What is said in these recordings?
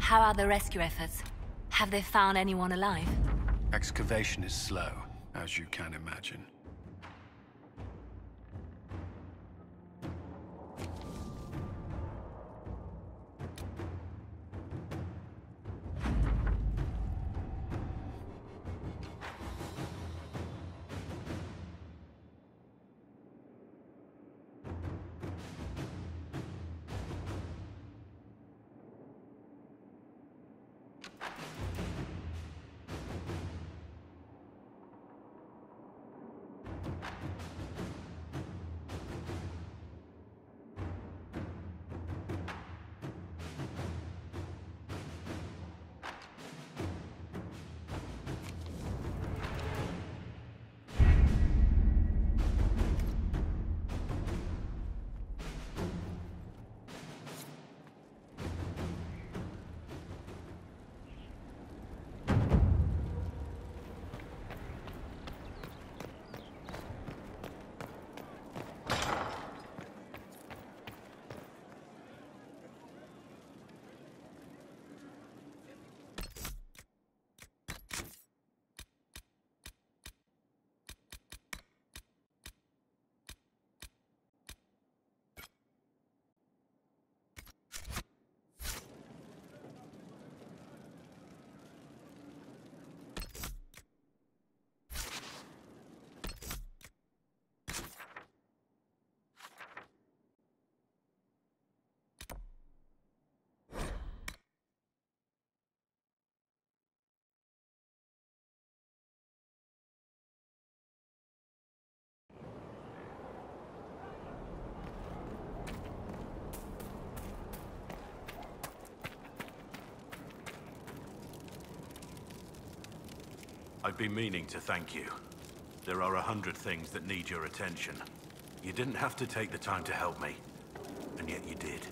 How are the rescue efforts? Have they found anyone alive? Excavation is slow, as you can imagine. I've been meaning to thank you. There are 100 things that need your attention. You didn't have to take the time to help me, and yet you did.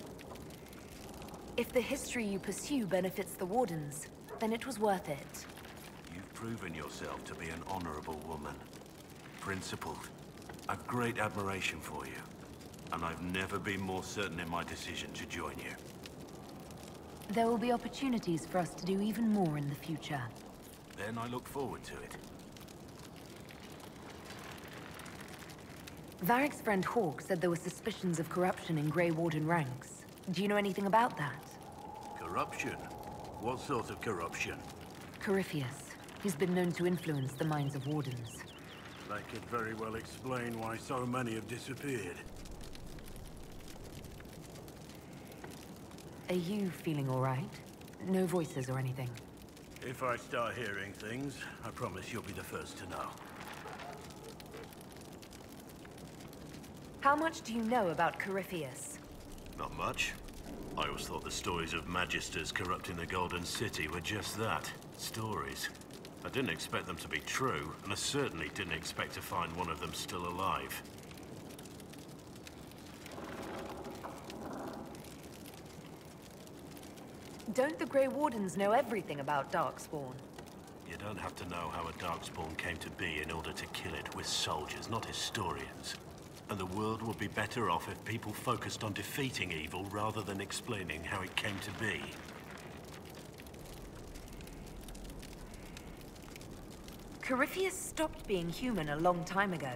If the history you pursue benefits the Wardens, then it was worth it. You've proven yourself to be an honorable woman. Principled. I've great admiration for you, and I've never been more certain in my decision to join you. There will be opportunities for us to do even more in the future. Then I look forward to it. Varric's friend Hawk said there were suspicions of corruption in Grey Warden ranks. Do you know anything about that? Corruption? What sort of corruption? Corypheus. He's been known to influence the minds of Wardens. That could very well explain why so many have disappeared. Are you feeling all right? No voices or anything? If I start hearing things, I promise you'll be the first to know. How much do you know about Corypheus? Not much. I always thought the stories of Magisters corrupting the Golden City were just that. Stories. I didn't expect them to be true, and I certainly didn't expect to find one of them still alive. Don't the Grey Wardens know everything about Darkspawn? You don't have to know how a Darkspawn came to be in order to kill it. We're soldiers, not historians. And the world would be better off if people focused on defeating evil rather than explaining how it came to be. Corypheus stopped being human a long time ago.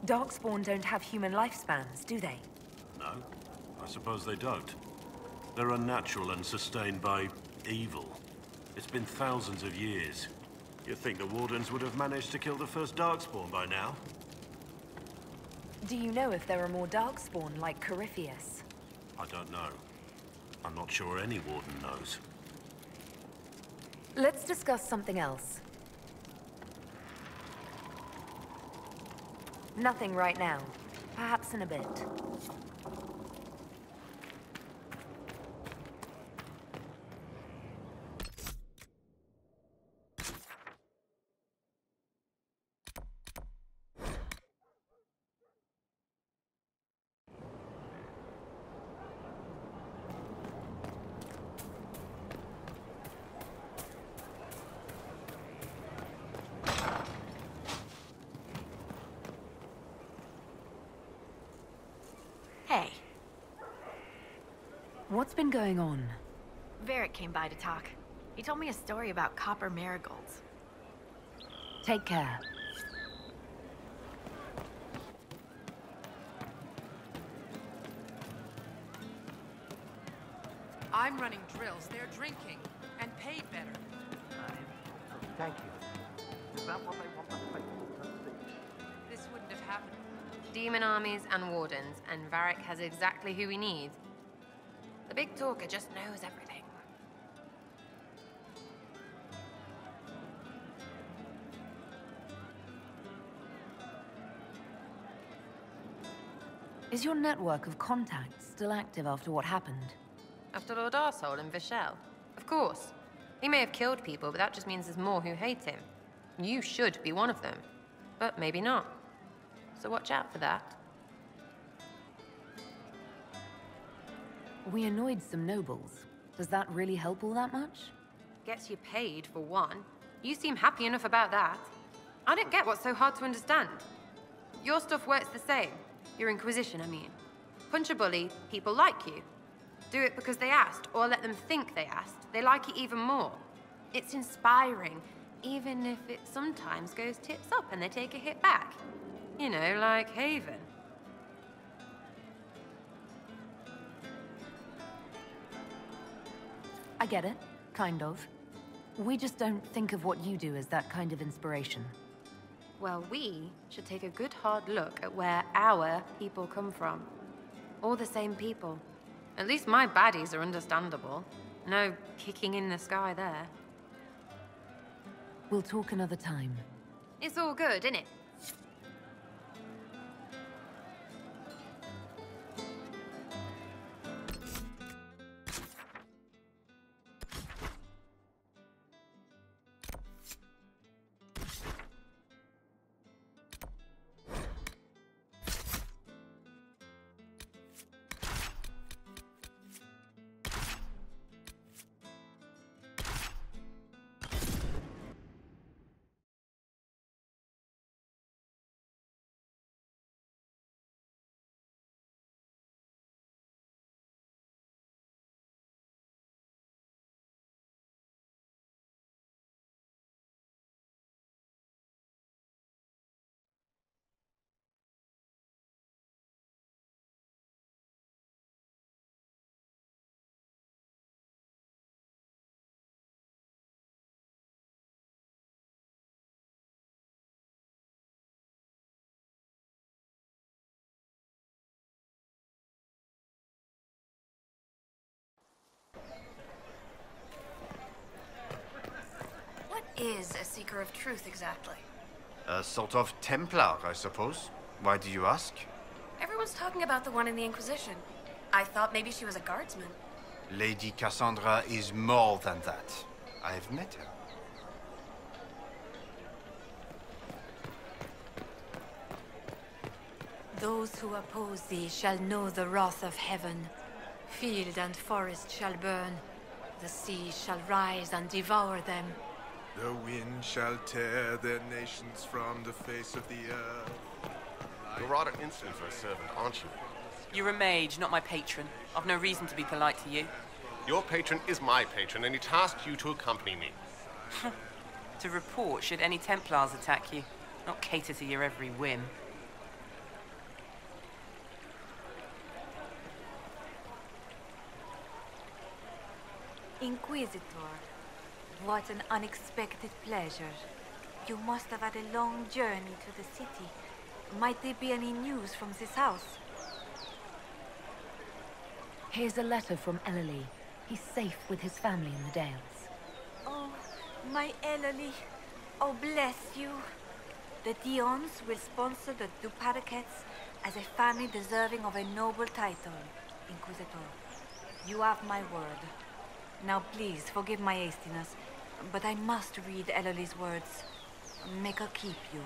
Darkspawn don't have human lifespans, do they? No, I suppose they don't. They're unnatural and sustained by evil. It's been thousands of years. You'd think the Wardens would have managed to kill the first Darkspawn by now. Do you know if there are more Darkspawn like Corypheus? I don't know. I'm not sure any Warden knows. Let's discuss something else. Nothing right now. Perhaps in a bit. Hey. What's been going on? Varric came by to talk. He told me a story about copper marigolds. Take care. I'm running drills. They're drinking. And paid better. Thank you. Is that what they want the faithful to see? This wouldn't have happened. Demon armies and wardens, and Varric has exactly who we need. The big talker just knows everything. Is your network of contacts still active after what happened? After Lord Arsehole and Vishel? Of course. He may have killed people, but that just means there's more who hate him. You should be one of them. But maybe not. So watch out for that. We annoyed some nobles. Does that really help all that much? Gets you paid, for one. You seem happy enough about that. I don't get what's so hard to understand. Your stuff works the same. Your Inquisition, I mean. Punch a bully, people like you. Do it because they asked, or let them think they asked. They like it even more. It's inspiring, even if it sometimes goes tips up and they take a hit back. You know, like Haven. I get it, kind of. We just don't think of what you do as that kind of inspiration. Well, we should take a good hard look at where our people come from. All the same people. At least my baddies are understandable. No kicking in the sky there. We'll talk another time. It's all good, innit? What is a Seeker of Truth exactly? A sort of Templar, I suppose. Why do you ask? Everyone's talking about the one in the Inquisition. I thought maybe she was a guardsman. Lady Cassandra is more than that. I've met her. Those who oppose thee shall know the wrath of heaven. Field and forest shall burn. The sea shall rise and devour them. The wind shall tear their nations from the face of the earth. You're rather instant for a servant, aren't you? You're a mage, not my patron. I've no reason to be polite to you. Your patron is my patron, and he tasked you to accompany me. To report should any Templars attack you, not cater to your every whim. Inquisitor, what an unexpected pleasure. You must have had a long journey to the city. Might there be any news from this house? Here's a letter from Ellery. He's safe with his family in the Dales. Oh, my Ellery. Oh, bless you. The Dions will sponsor the Duparakets as a family deserving of a noble title, Inquisitor. You have my word. Now please, forgive my hastiness, but I must read Ellery's words. Make her keep you.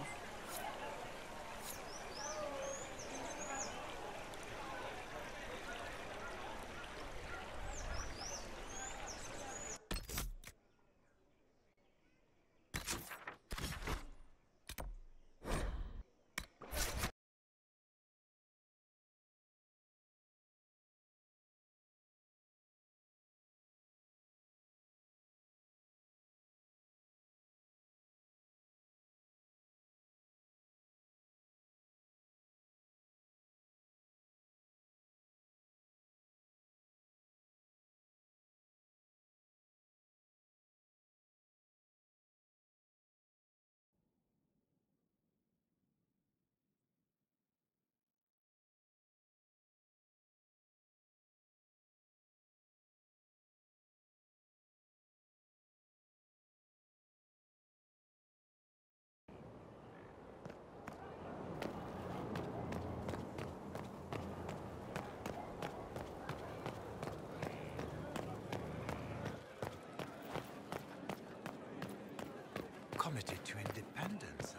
committed to independence,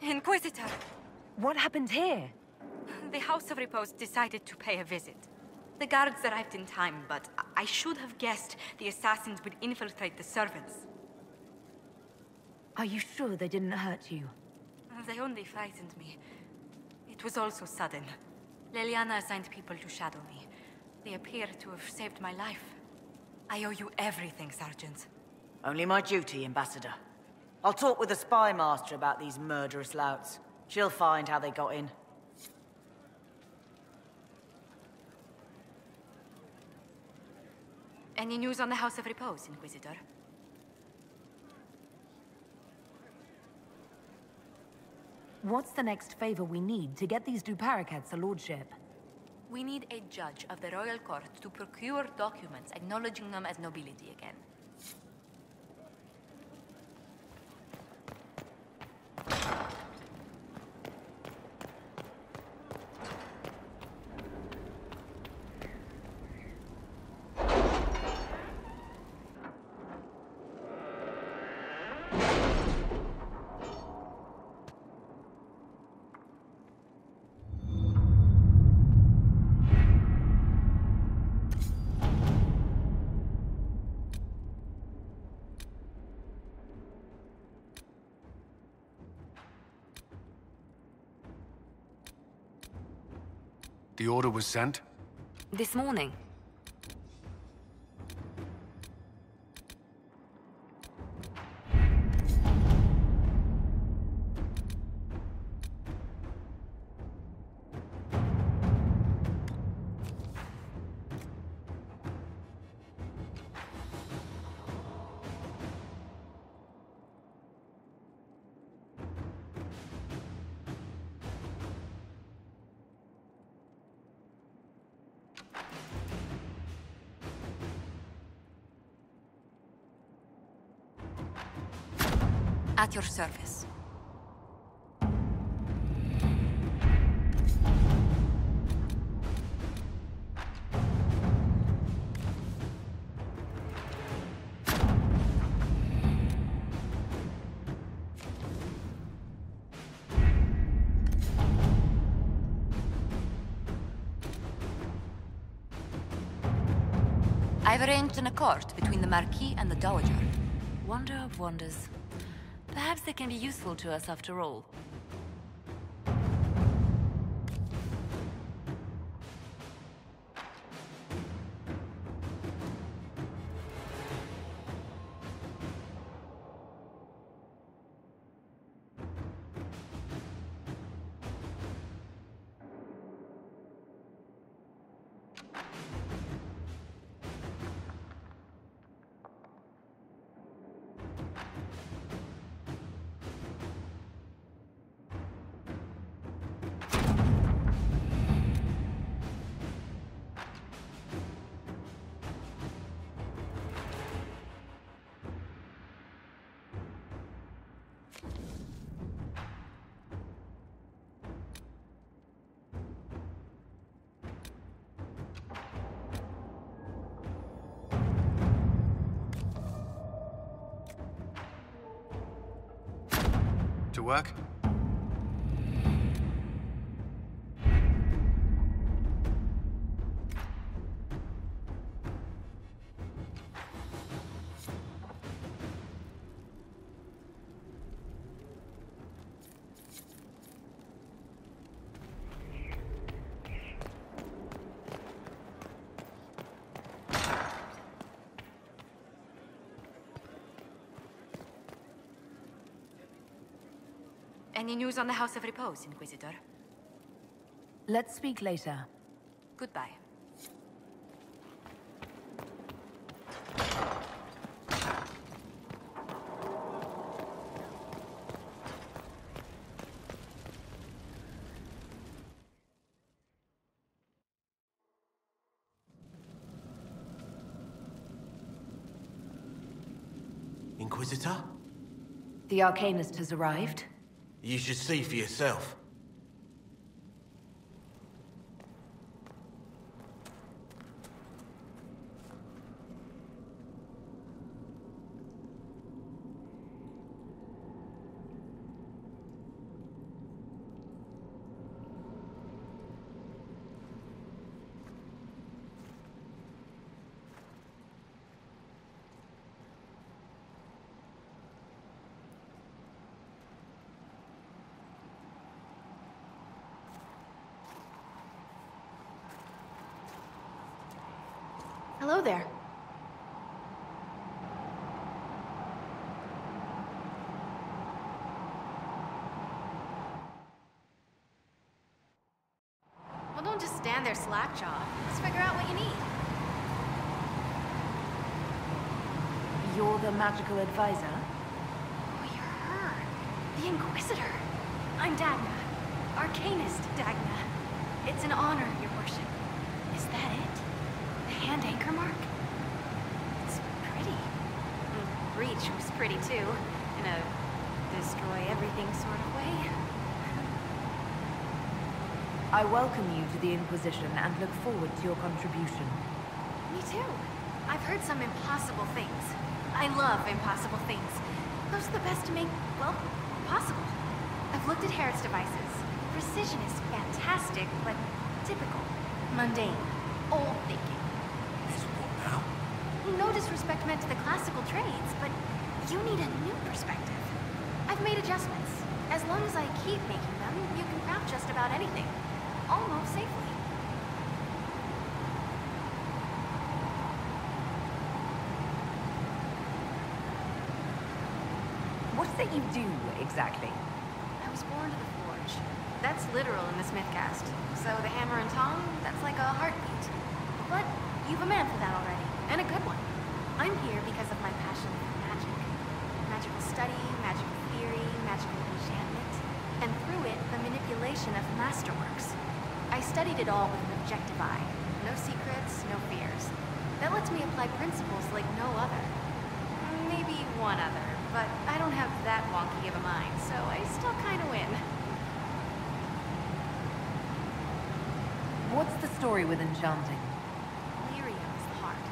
Inquisitor! What happened here? The House of Repose decided to pay a visit. The guards arrived in time, but I should have guessed the assassins would infiltrate the servants. Are you sure they didn't hurt you? They only frightened me. It was all so sudden. Leliana assigned people to shadow me. They appear to have saved my life. I owe you everything, Sergeant. Only my duty, Ambassador. I'll talk with the spy master about these murderous louts. She'll find how they got in. Any news on the House of Repose, Inquisitor? What's the next favor we need to get these Duparacats a lordship? We need a judge of the royal court to procure documents acknowledging them as nobility again. The order was sent? This morning. At your service. I've arranged an accord between the Marquis and the Dowager. Wonder of wonders. Perhaps they can be useful to us after all. To work? Any news on the House of Repose, Inquisitor? Let's speak later. Goodbye. Inquisitor? The Arcanist has arrived. You should see for yourself. Hello there. Well, don't just stand there slack-jawed. Let's figure out what you need. You're the magical advisor? Oh, you're her. The Inquisitor. I'm Dagna. Arcanist Dagna. It's an honor, your worship. Is that it? The hand anchor mark? It's pretty. Breach was pretty too, in a destroy everything sort of way. I welcome you to the Inquisition and look forward to your contribution. Me too. I've heard some impossible things. I love impossible things. Those are the best to make, well, possible. I've looked at Herod's devices. Precision is fantastic, but typical. Mundane. Old thinking. Is what now? No disrespect meant to the classical trades, but you need a new perspective. I've made adjustments. As long as I keep making them, you can craft just about anything. Almost safely. What is it you do, exactly? I was born to the forge. That's literal in the Smithcast. So the hammer and tong, that's like a heartbeat. But you've a man for that already, and a good one. I'm here because of my passion for magic. Magical study, magical theory, magical enchantment, and through it, the manipulation of masterworks. I studied it all with an objective eye. No secrets, no fears. That lets me apply principles like no other. Maybe one other, but I don't have that wonky of a mind, so I still kind of win. What's the story with enchanting? Lyrium is the heart.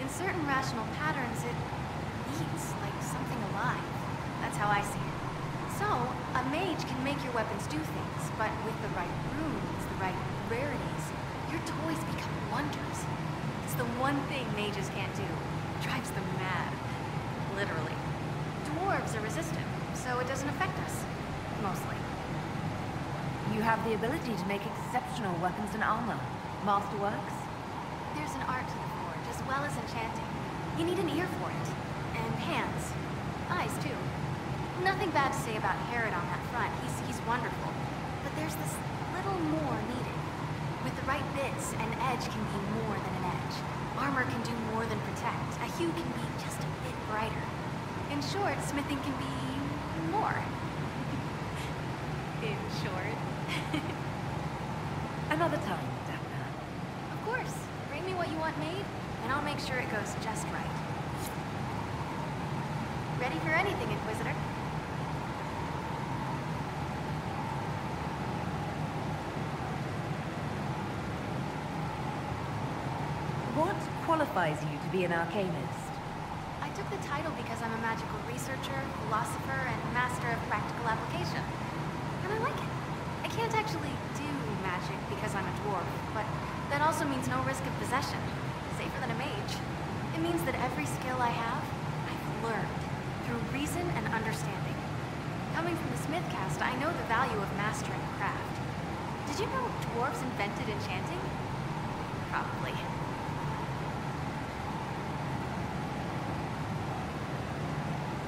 In certain rational patterns, it beats like something alive. That's how I see it. So, a mage can make your weapons do things, but with the right runes, the right rarities, your toys become wonders. It's the one thing mages can't do. It drives them mad. Literally. Dwarves are resistant, so it doesn't affect us. Mostly. You have the ability to make exceptional weapons and armor. Masterworks? There's an art to the forge, as well as enchanting. You need an ear for it. And hands. Eyes, too. Nothing bad to say about Herod on that front. He's wonderful. But there's this little more needed. With the right bits, an edge can be more than an edge. Armor can do more than protect. A hue can be just a bit brighter. In short, smithing can be more. In short. Another time, Dagna. Of course. Bring me what you want made, and I'll make sure it goes just right. Ready for anything, Inquisitor. What qualifies you to be an Arcanist? I took the title because I'm a magical researcher, philosopher, and master of practical application. And I like it. I can't actually do magic because I'm a dwarf, but that also means no risk of possession. Safer than a mage. It means that every skill I have, I've learned through reason and understanding. Coming from the Smithcast, I know the value of mastering a craft. Did you know dwarves invented enchanting? Probably.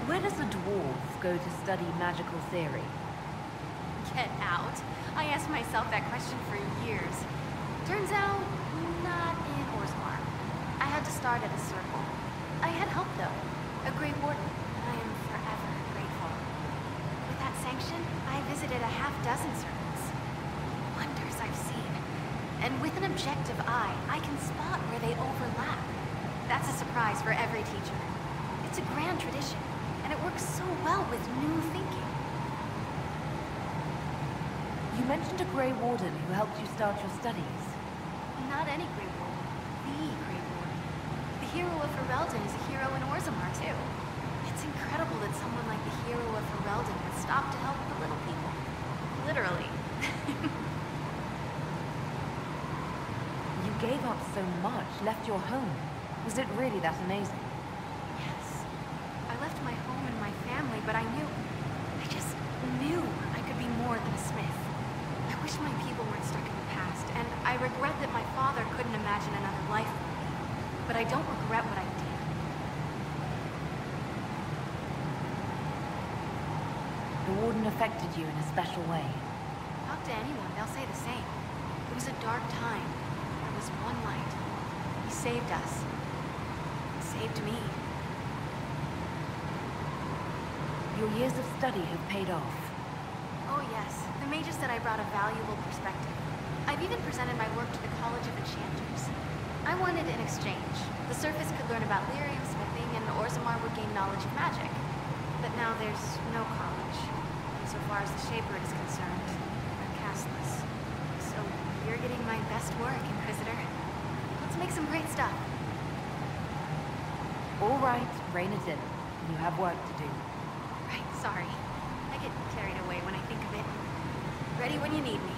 Where does a dwarf go to study magical theory? Get out. I asked myself that question for years. Turns out, not in Orzammar. I had to start at a circle. I had help, though. A Grey Warden. I am forever grateful. With that sanction, I visited a half-dozen circles. Wonders I've seen. And with an objective eye, I can spot where they overlap. That's a surprise for every teacher. It's a grand tradition, and it works so well with new thinking. You mentioned a Grey Warden who helped you start your studies. Not any Grey Warden. The Grey Warden. The hero of Ferelden is a hero in Orzammar, too. It's incredible that someone like the hero of Ferelden would stop to help the little people. Literally. You gave up so much, left your home. Was it really that amazing? Yes. I left my home and my family, but I just knew I could be more than a smith. I wish my people weren't stuck in the past, and I regret that my father couldn't imagine another life for me. But I The Warden affected you in a special way. Talk to anyone, they'll say the same. It was a dark time. There was one light. He saved us. Saved me. Your years of study have paid off. Oh yes, the Mage said I brought a valuable perspective. I've even presented my work to the College of Enchanters. I wanted an exchange. The Surface could learn about lyrium smithing, and Orzammar would gain knowledge of magic. But now there's no college. And so far as the Shaper is concerned, they're castless. So you're getting my best work, Inquisitor. Let's make some great stuff. All right, rein it in. You have work to do. Right, sorry. I get carried away when I think of it. Ready when you need me.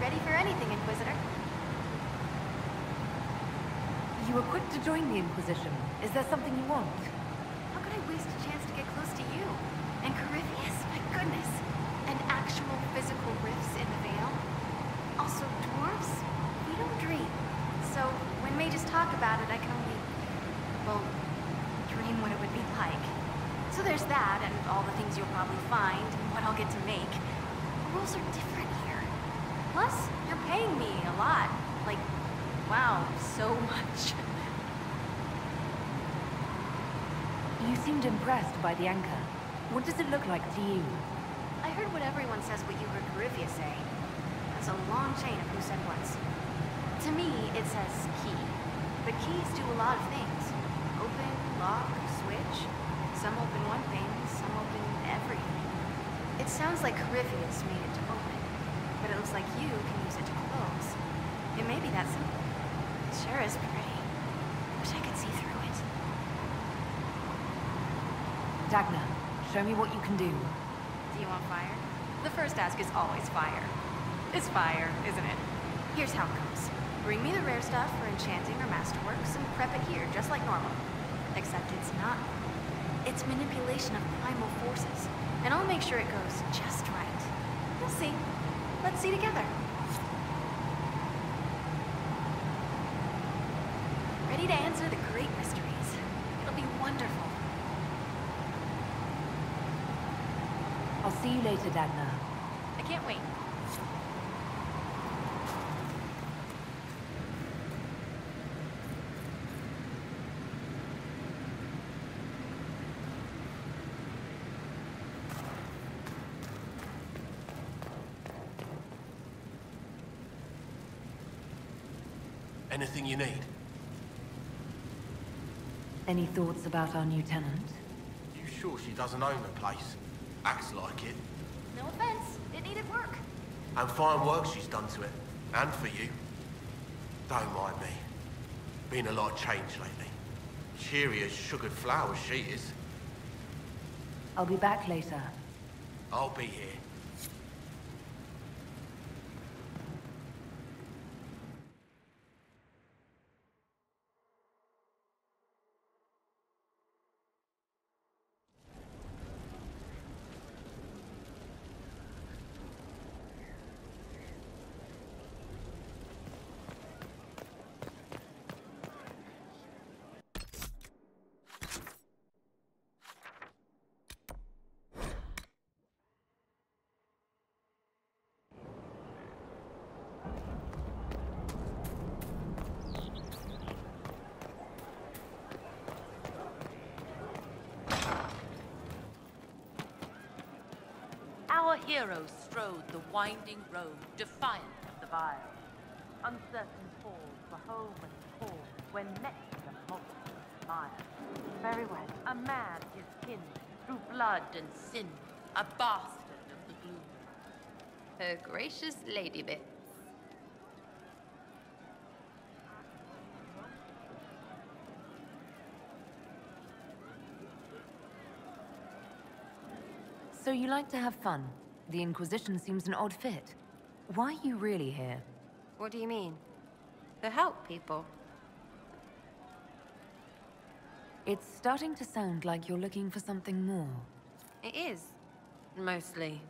Ready for anything, Inquisitor. You were quick to join the Inquisition. Is there something you want? How could I waste a chance to get close to you? And Corypheus, my goodness. And actual physical rifts in the Veil. Also dwarves? We don't dream. So, when mages talk about it, I can only, well, dream what it would be like. So there's that, and all the things you'll probably find, and what I'll get to make. The rules are different here. Plus, you're paying me a lot. Like, wow, so much. You seemed impressed by the anchor. What does it look like to you? I heard what everyone says what you heard Corypheus say. That's a long chain of who said what's. To me, it says key. But keys do a lot of things. Open, lock, switch. Some open one thing, some open everything. It sounds like Corypheus made it to open, but it looks like you can use it to close. It may be that simple. It sure is pretty. Wish I could see through it. Dagna, show me what you can do. Do you want fire? The first ask is always fire. It's fire, isn't it? Here's how it goes. Bring me the rare stuff for enchanting or masterworks and prep it here, just like normal. Except it's not. It's manipulation of primal forces, and I'll make sure it goes just right. You'll see. Let's see together. Ready to answer the great mysteries. It'll be wonderful. I'll see you later, Dagna. I can't wait. Anything you need? Any thoughts about our new tenant? You sure she doesn't own the place? Acts like it. No offense. It needed work. And fine work she's done to it. And for you. Don't mind me. Been a lot of change lately. Cheery as sugared flowers she is. I'll be back later. I'll be here. Our heroes strode the winding road, defiant of the vile. Uncertain falls for home and call, when met with a multitude smile. Very well. A man is kin through blood and sin, a bastard of the gloom. Her gracious lady bits. So you like to have fun. The Inquisition seems an odd fit. Why are you really here? What do you mean? To help people. It's starting to sound like you're looking for something more. It is. Mostly.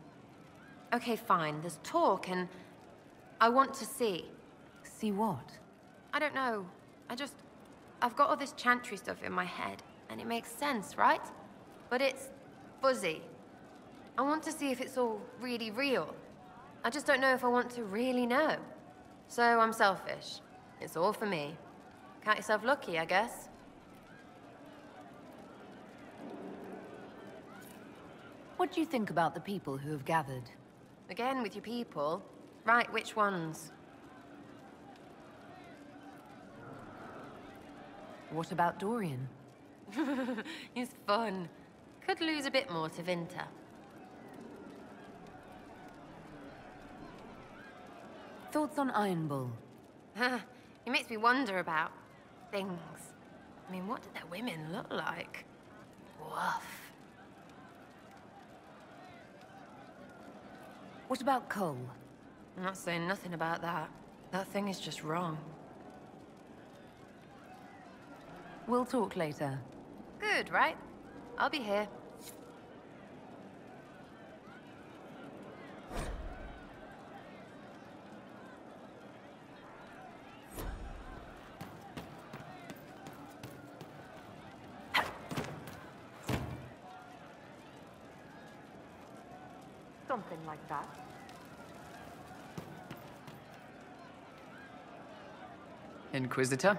Okay, fine. There's talk and... I want to see. See what? I don't know. I've got all this chantry stuff in my head, and it makes sense, right? But it's fuzzy. I want to see if it's all really real. I just don't know if I want to really know. So I'm selfish. It's all for me. Count yourself lucky, I guess. What do you think about the people who have gathered? Again with your people. Right, which ones? What about Dorian? He's fun. Could lose a bit more to Vinter. Thoughts on Iron Bull? He makes me wonder about things. I mean, what do their women look like? Woof. What about Cole? I'm not saying nothing about that. That thing is just wrong. We'll talk later. Good, right? I'll be here. Something like that. Inquisitor?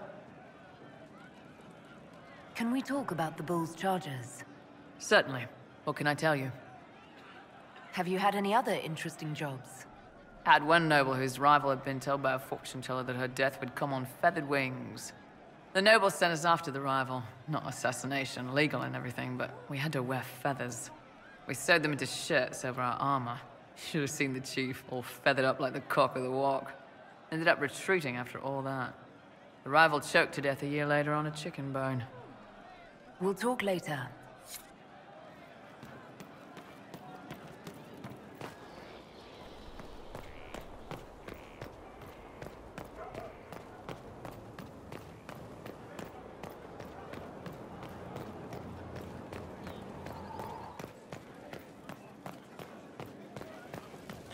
Can we talk about the Bull's charges? Certainly. What can I tell you? Have you had any other interesting jobs? Had one noble whose rival had been told by a fortune teller that her death would come on feathered wings. The noble sent us after the rival. Not assassination, legal and everything, but we had to wear feathers. We sewed them into shirts over our armor. Should have seen the chief, all feathered up like the cock of the walk. Ended up retreating after all that. The rival choked to death a year later on a chicken bone. We'll talk later.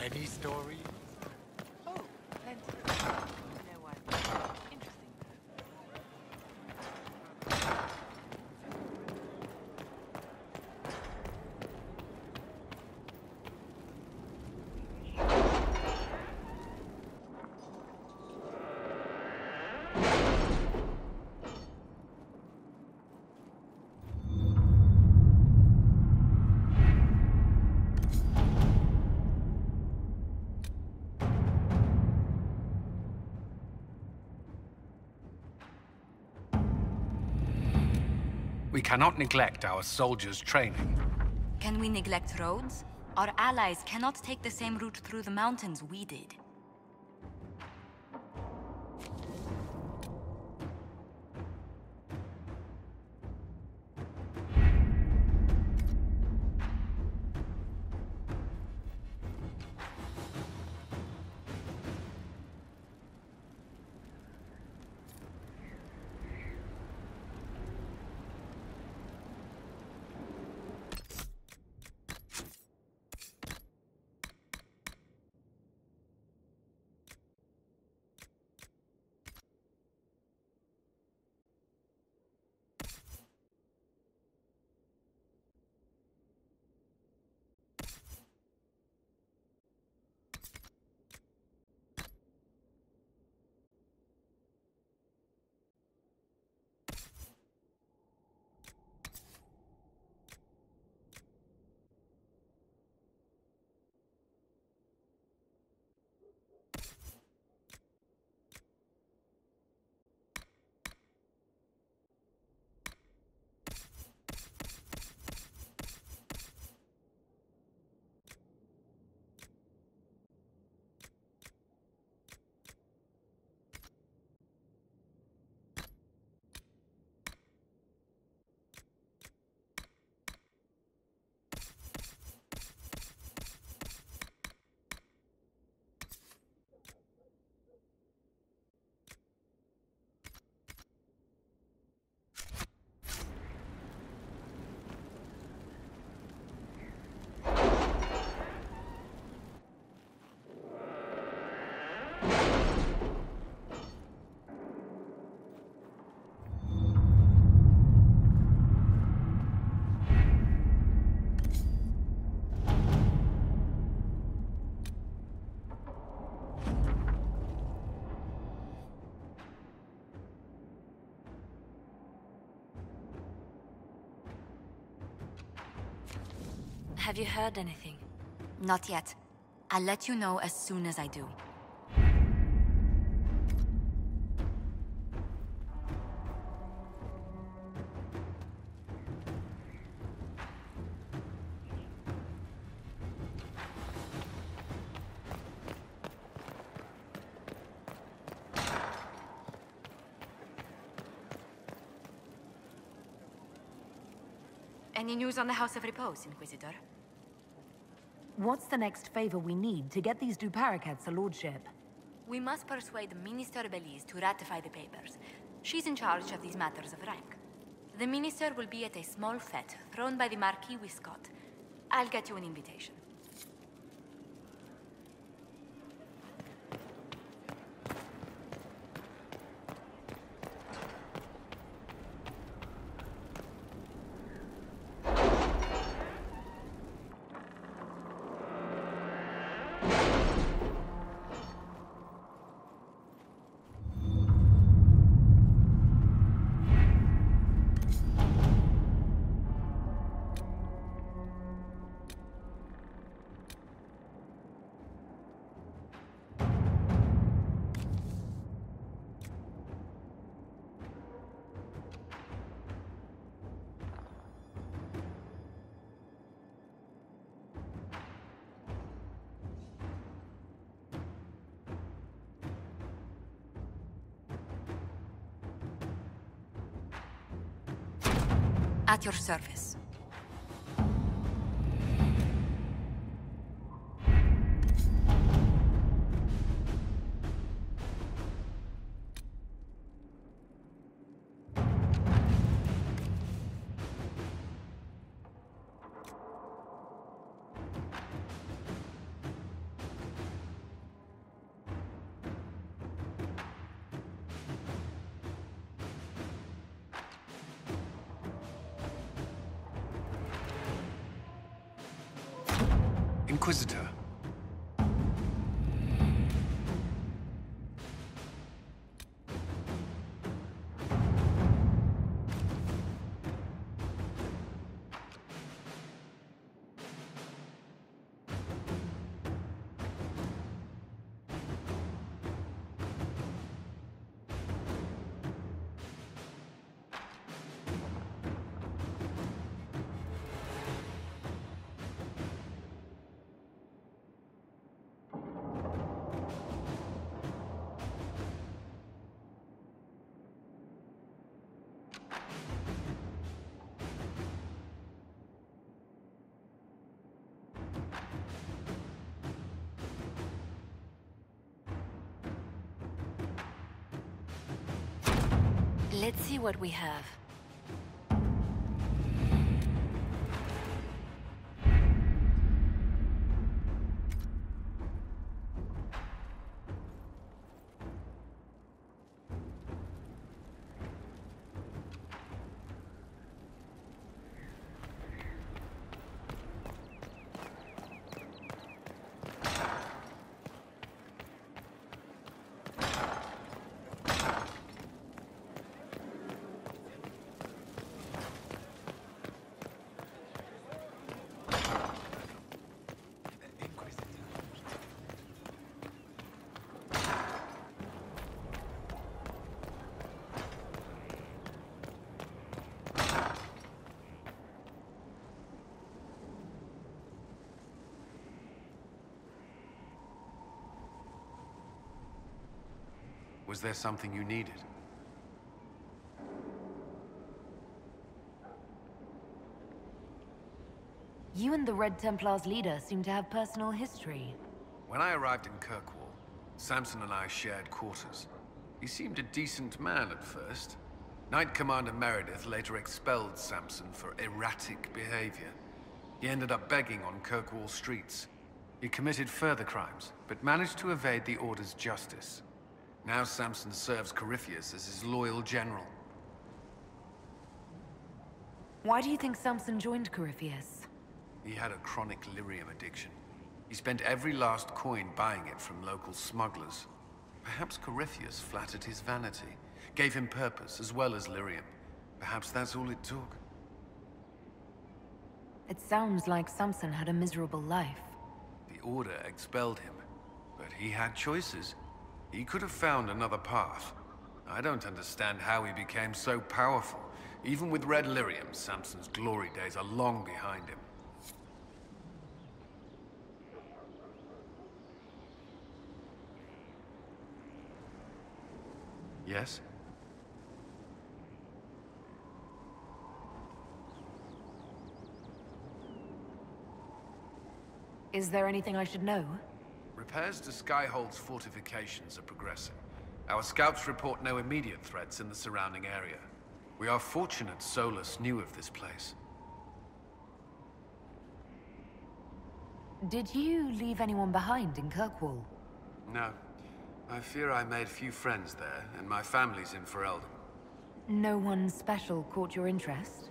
Any stories? Oh, plenty. You know what? Interesting. We cannot neglect our soldiers' training. Can we neglect roads? Our allies cannot take the same route through the mountains we did. Have you heard anything? Not yet. I'll let you know as soon as I do. Any news on the House of Repose, Inquisitor? What's the next favor we need to get these Duparacats a lordship? We must persuade Minister Belize to ratify the papers. She's in charge of these matters of rank. The minister will be at a small fete thrown by the Marquis Wiscott. I'll get you an invitation. At your service. Inquisitor. Let's see what we have. Was there something you needed? You and the Red Templar's leader seem to have personal history. When I arrived in Kirkwall, Samson and I shared quarters. He seemed a decent man at first. Knight Commander Meredith later expelled Samson for erratic behavior. He ended up begging on Kirkwall streets. He committed further crimes, but managed to evade the Order's justice. Now Samson serves Corypheus as his loyal general. Why do you think Samson joined Corypheus? He had a chronic lyrium addiction. He spent every last coin buying it from local smugglers. Perhaps Corypheus flattered his vanity, gave him purpose as well as lyrium. Perhaps that's all it took. It sounds like Samson had a miserable life. The Order expelled him, but he had choices. He could have found another path. I don't understand how he became so powerful. Even with Red Lyrium, Samson's glory days are long behind him. Yes? Is there anything I should know? Repairs to Skyhold's fortifications are progressing. Our scouts report no immediate threats in the surrounding area. We are fortunate Solus knew of this place. Did you leave anyone behind in Kirkwall? No. I fear I made few friends there, and my family's in Ferelden. No one special caught your interest?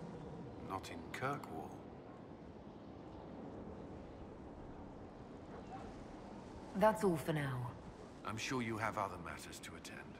Not in Kirkwall. That's all for now. I'm sure you have other matters to attend.